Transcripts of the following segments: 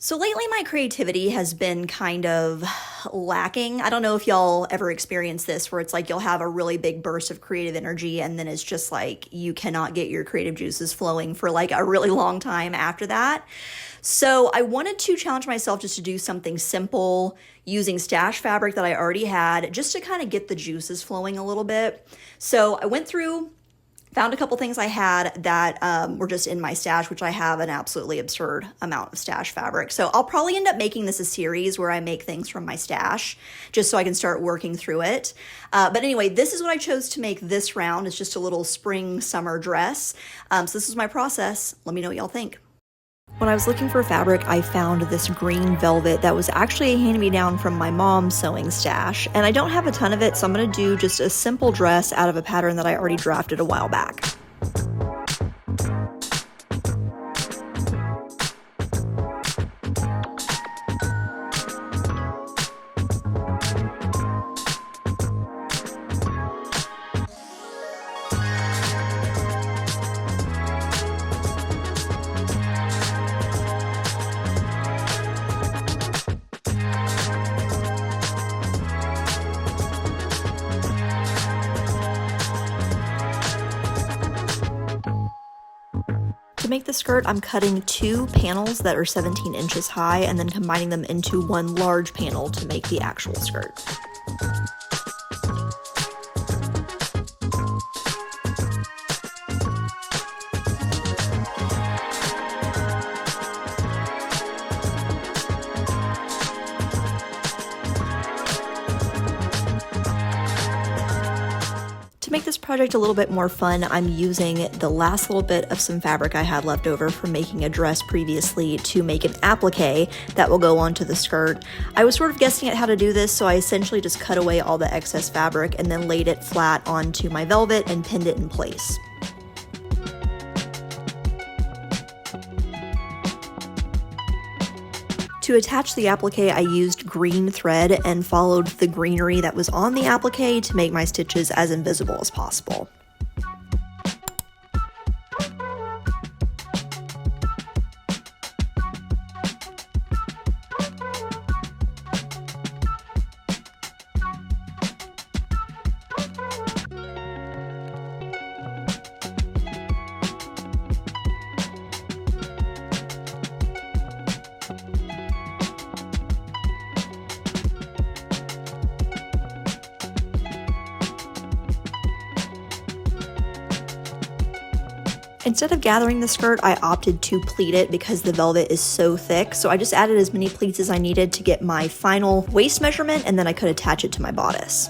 So lately, my creativity has been kind of lacking. I don't know if y'all ever experience this where it's like you'll have a really big burst of creative energy and then it's just like you cannot get your creative juices flowing for like a really long time after that. So I wanted to challenge myself just to do something simple using stash fabric that I already had just to kind of get the juices flowing a little bit. So I went through, found a couple things I had that were just in my stash, which I have an absolutely absurd amount of stash fabric. So I'll probably end up making this a series where I make things from my stash just so I can start working through it. But anyway, this is what I chose to make this round. It's just a little spring summer dress. So this is my process. Let me know what y'all think. When I was looking for fabric, I found this green velvet that was actually a hand-me-down from my mom's sewing stash, and I don't have a ton of it, so I'm going to do just a simple dress out of a pattern that I already drafted a while back. To make the skirt, I'm cutting two panels that are 17 inches high and then combining them into one large panel to make the actual skirt. To make this project a little bit more fun, I'm using the last little bit of some fabric I had left over from making a dress previously to make an applique that will go onto the skirt. I was sort of guessing at how to do this, so I essentially just cut away all the excess fabric and then laid it flat onto my velvet and pinned it in place. To attach the applique, I used green thread and followed the greenery that was on the applique to make my stitches as invisible as possible. Instead of gathering the skirt, I opted to pleat it because the velvet is so thick, so I just added as many pleats as I needed to get my final waist measurement, and then I could attach it to my bodice.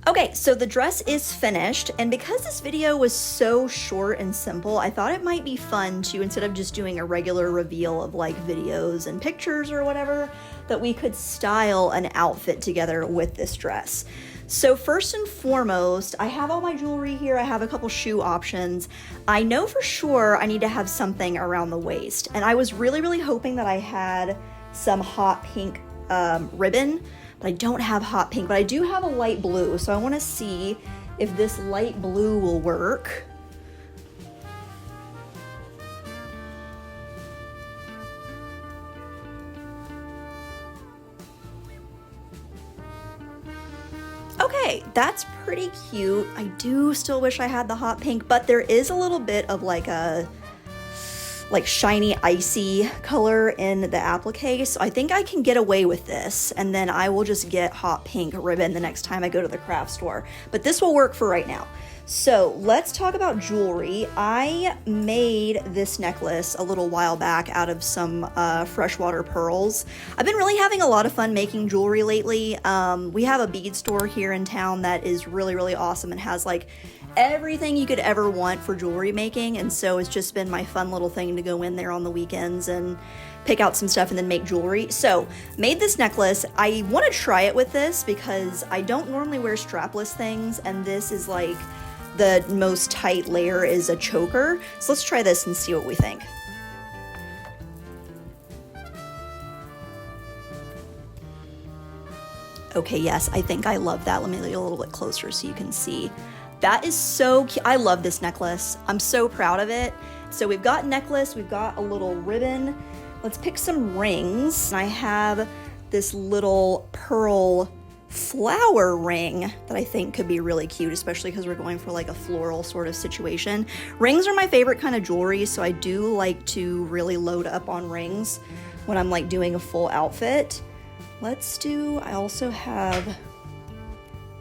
Okay, so the dress is finished, and because this video was so short and simple, I thought it might be fun to, instead of just doing a regular reveal of like videos and pictures or whatever, that we could style an outfit together with this dress. So first and foremost, I have all my jewelry here. I have a couple shoe options. I know for sure I need to have something around the waist. And I was really, really hoping that I had some hot pink ribbon, but I don't have hot pink, but I do have a light blue. So I wanna see if this light blue will work. Okay, that's pretty cute. I do still wish I had the hot pink, but there is a little bit of like a shiny icy color in the applique, so I think I can get away with this, and then I will just get hot pink ribbon the next time I go to the craft store. But this will work for right now. So let's talk about jewelry. I made this necklace a little while back out of some freshwater pearls. I've been really having a lot of fun making jewelry lately. We have a bead store here in town that is really, really awesome and has like everything you could ever want for jewelry making, and so it's just been my fun little thing to go in there on the weekends and pick out some stuff and then make jewelry. So made this necklace. I want to try it with this because I don't normally wear strapless things, and this is like the most tight layer is a choker. So let's try this and see what we think. Okay, yes, I think I love that. Let me get a little bit closer so you can see. That is so cute. I love this necklace. I'm so proud of it. So we've got necklace, we've got a little ribbon. Let's pick some rings. I have this little pearl flower ring that I think could be really cute, especially because we're going for like a floral sort of situation. Rings are my favorite kind of jewelry, so I do like to really load up on rings when I'm like doing a full outfit. I also have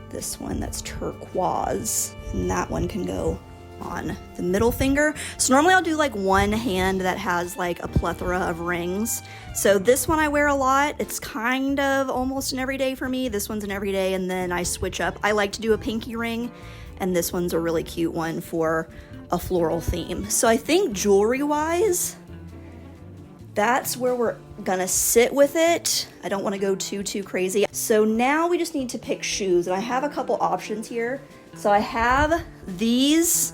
this one that's turquoise, and that one can go on the middle finger. So normally I'll do like one hand that has like a plethora of rings. So this one I wear a lot. It's kind of almost an everyday for me. This one's an everyday, and then I switch up. I like to do a pinky ring, and this one's a really cute one for a floral theme. So I think jewelry wise, that's where we're gonna sit with it. I don't wanna go too crazy. So now we just need to pick shoes, and I have a couple options here. So I have these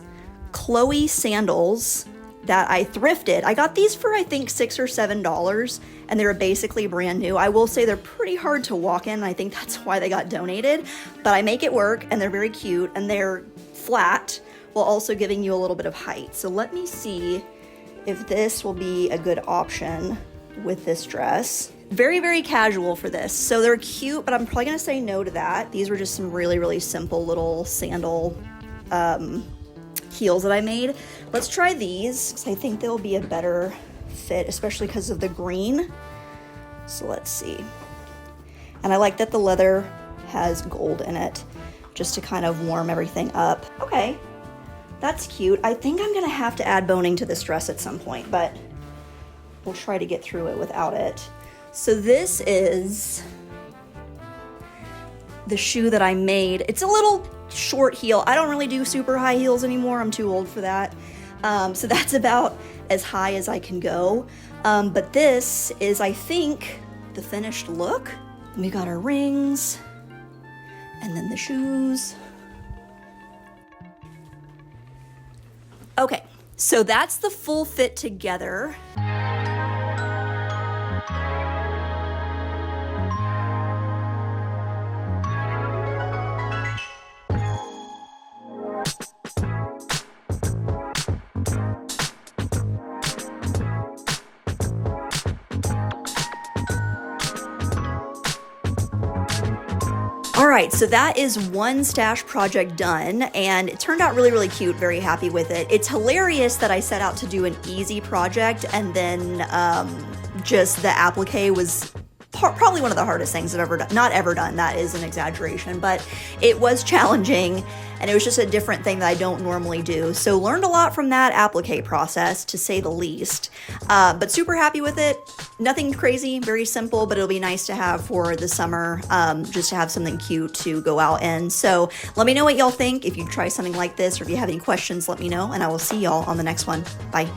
Chloe sandals that I thrifted. I got these for I think $6 or $7, and they were basically brand new. I will say they're pretty hard to walk in, and I think that's why they got donated, but I make it work, and they're very cute, and they're flat while also giving you a little bit of height. So let me see if this will be a good option with this dress. Very, very casual for this. So they're cute, but I'm probably gonna say no to that. These were just some really, really simple little sandal heels that I made. Let's try these, because I think they'll be a better fit, especially because of the green. So let's see. And I like that the leather has gold in it, just to kind of warm everything up. Okay. That's cute. I think I'm gonna have to add boning to this dress at some point, but we'll try to get through it without it. So this is the shoe that I made. It's a little short heel. I don't really do super high heels anymore. I'm too old for that. So that's about as high as I can go. But this is, I think, the finished look. We got our rings and then the shoes. Okay, so that's the full fit together. All right, so that is one stash project done, and it turned out really, really cute. Very happy with it. It's hilarious that I set out to do an easy project, and then just the applique was probably one of the hardest things I've ever done. Not ever done, that is an exaggeration, but it was challenging, and it was just a different thing that I don't normally do. So learned a lot from that applique process, to say the least. But super happy with it. Nothing crazy, very simple, but it'll be nice to have for the summer, just to have something cute to go out in. So let me know what y'all think. If you try something like this, or if you have any questions, let me know, and I will see y'all on the next one. Bye.